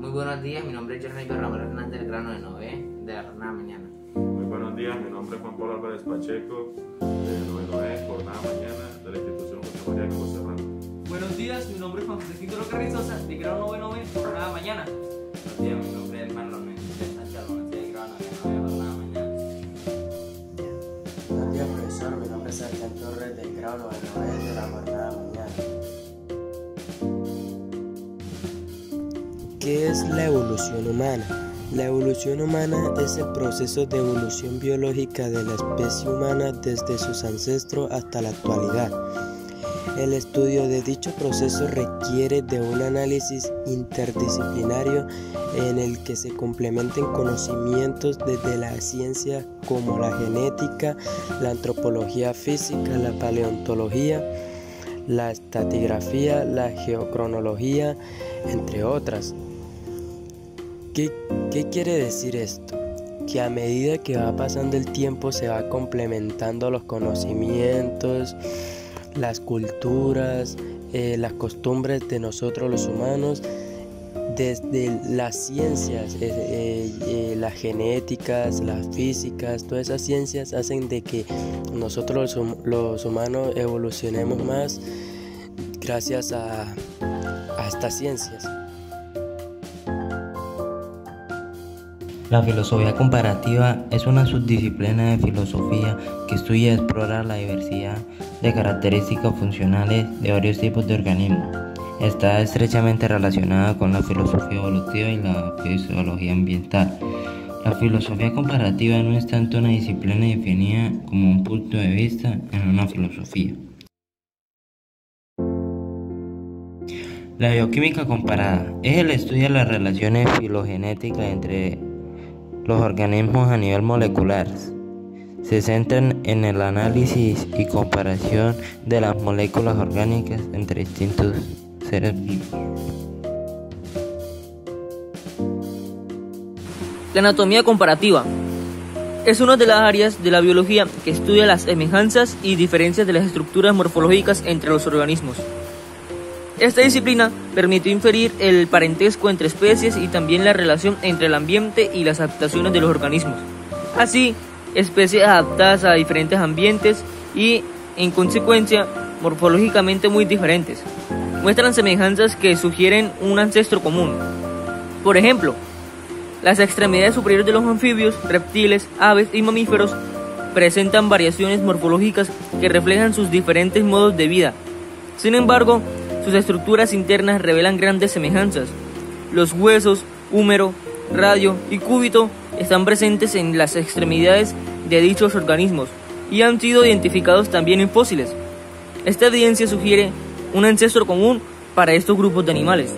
Muy buenos días, mi nombre es Jorge Ramón Hernández del grano de 9 de la jornada mañana. Muy buenos días, mi nombre es Juan Pablo Álvarez Pacheco, de 9 jornada mañana de la institución José María Cruz Serrano. Buenos días, mi nombre es Juan José Quintero Carrizosa, de grado 9 jornada mañana. Buenos días, mi nombre es Marlon Mendoza Sánchez, de grado 9 jornada mañana. Buenos días, profesor, mi nombre es Sebastián Torres, del grado 9 de la jornada mañana. ¿Qué es la evolución humana? La evolución humana es el proceso de evolución biológica de la especie humana desde sus ancestros hasta la actualidad. El estudio de dicho proceso requiere de un análisis interdisciplinario en el que se complementen conocimientos desde la ciencia como la genética, la antropología física, la paleontología, la estratigrafía, la geocronología, entre otras. ¿Qué quiere decir esto? Que a medida que va pasando el tiempo se va complementando los conocimientos, las culturas, las costumbres de nosotros los humanos, desde las ciencias, las genéticas, las físicas, todas esas ciencias hacen de que nosotros los humanos evolucionemos más gracias a estas ciencias. La filosofía comparativa es una subdisciplina de filosofía que estudia y explora la diversidad de características funcionales de varios tipos de organismos. Está estrechamente relacionada con la filosofía evolutiva y la fisiología ambiental. La filosofía comparativa no es tanto una disciplina definida como un punto de vista en una filosofía. La bioquímica comparada es el estudio de las relaciones filogenéticas entre los organismos a nivel molecular. Se centran en el análisis y comparación de las moléculas orgánicas entre distintos seres vivos. La anatomía comparativa es una de las áreas de la biología que estudia las semejanzas y diferencias de las estructuras morfológicas entre los organismos. Esta disciplina permitió inferir el parentesco entre especies y también la relación entre el ambiente y las adaptaciones de los organismos. Así, especies adaptadas a diferentes ambientes y, en consecuencia, morfológicamente muy diferentes, muestran semejanzas que sugieren un ancestro común. Por ejemplo, las extremidades superiores de los anfibios, reptiles, aves y mamíferos presentan variaciones morfológicas que reflejan sus diferentes modos de vida. Sin embargo, sus estructuras internas revelan grandes semejanzas. Los huesos, húmero, radio y cúbito están presentes en las extremidades de dichos organismos y han sido identificados también en fósiles. Esta evidencia sugiere un ancestro común para estos grupos de animales.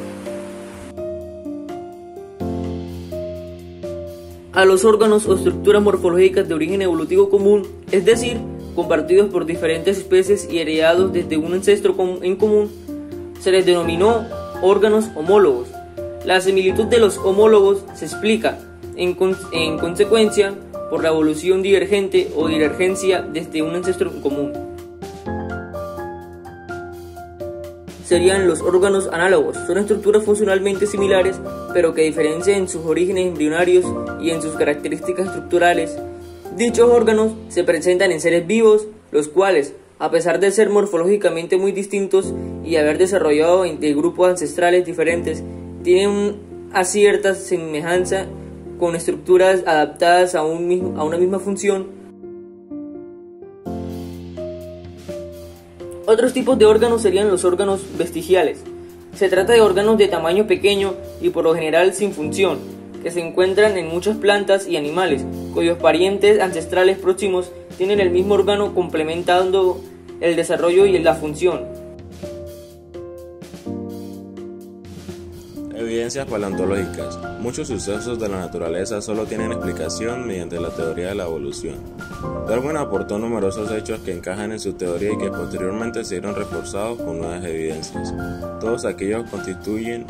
A los órganos o estructuras morfológicas de origen evolutivo común, es decir, compartidos por diferentes especies y heredados desde un ancestro en común, se les denominó órganos homólogos. La similitud de los homólogos se explica, en consecuencia, por la evolución divergente o divergencia desde un ancestro común. Serían los órganos análogos. Son estructuras funcionalmente similares, pero que diferencian en sus orígenes embrionarios y en sus características estructurales. Dichos órganos se presentan en seres vivos, los cuales, a pesar de ser morfológicamente muy distintos y haber desarrollado de grupos ancestrales diferentes, tienen una cierta semejanza con estructuras adaptadas a una misma función. Otros tipos de órganos serían los órganos vestigiales. Se trata de órganos de tamaño pequeño y por lo general sin función, que se encuentran en muchas plantas y animales, cuyos parientes ancestrales próximos tienen el mismo órgano complementando el desarrollo y la función. Evidencias paleontológicas. Muchos sucesos de la naturaleza solo tienen explicación mediante la teoría de la evolución. Darwin aportó numerosos hechos que encajan en su teoría y que posteriormente se vieron reforzados con nuevas evidencias. Todos aquellos constituyen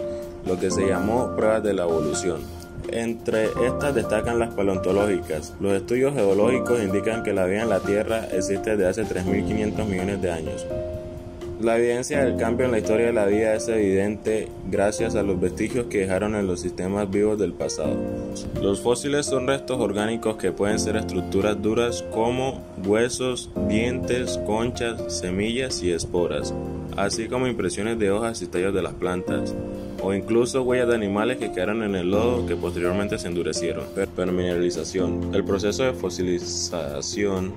lo que se llamó pruebas de la evolución. Entre estas destacan las paleontológicas. Los estudios geológicos indican que la vida en la Tierra existe desde hace 3.500 millones de años. La evidencia del cambio en la historia de la vida es evidente gracias a los vestigios que dejaron en los sistemas vivos del pasado. Los fósiles son restos orgánicos que pueden ser estructuras duras como huesos, dientes, conchas, semillas y esporas, así como impresiones de hojas y tallos de las plantas, o incluso huellas de animales que quedaron en el lodo que posteriormente se endurecieron. Permineralización. El proceso de fosilización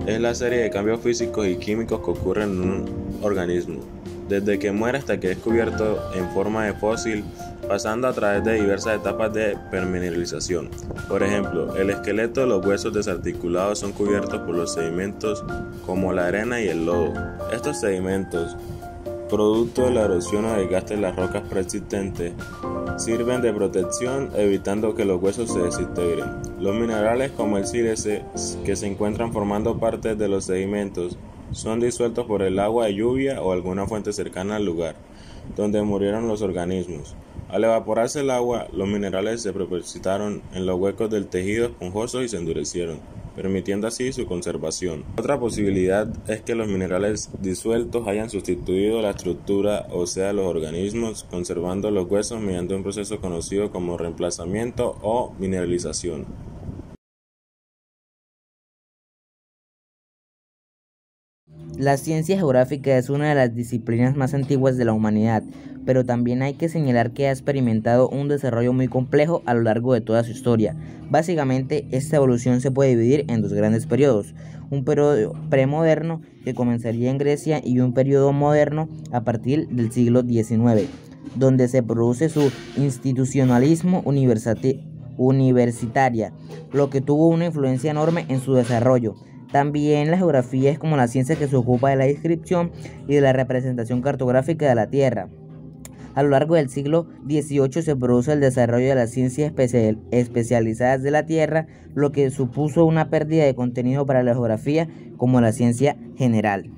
es la serie de cambios físicos y químicos que ocurren en un organismo, desde que muere hasta que es cubierto en forma de fósil, pasando a través de diversas etapas de permineralización. Por ejemplo, el esqueleto, los huesos desarticulados son cubiertos por los sedimentos como la arena y el lodo. Estos sedimentos, producto de la erosión o desgaste de las rocas preexistentes, sirven de protección evitando que los huesos se desintegren. Los minerales como el sílice, que se encuentran formando parte de los sedimentos, son disueltos por el agua de lluvia o alguna fuente cercana al lugar donde murieron los organismos. Al evaporarse el agua, los minerales se precipitaron en los huecos del tejido esponjoso y se endurecieron, permitiendo así su conservación. Otra posibilidad es que los minerales disueltos hayan sustituido la estructura ósea de los organismos, conservando los huesos mediante un proceso conocido como reemplazamiento o mineralización. La ciencia geográfica es una de las disciplinas más antiguas de la humanidad, pero también hay que señalar que ha experimentado un desarrollo muy complejo a lo largo de toda su historia. Básicamente, esta evolución se puede dividir en dos grandes periodos: un periodo premoderno que comenzaría en Grecia y un periodo moderno a partir del siglo XIX, donde se produce su institucionalismo universitaria, lo que tuvo una influencia enorme en su desarrollo. También la geografía es como la ciencia que se ocupa de la descripción y de la representación cartográfica de la Tierra. A lo largo del siglo XVIII se produce el desarrollo de las ciencias especializadas de la Tierra, lo que supuso una pérdida de contenido para la geografía como la ciencia general.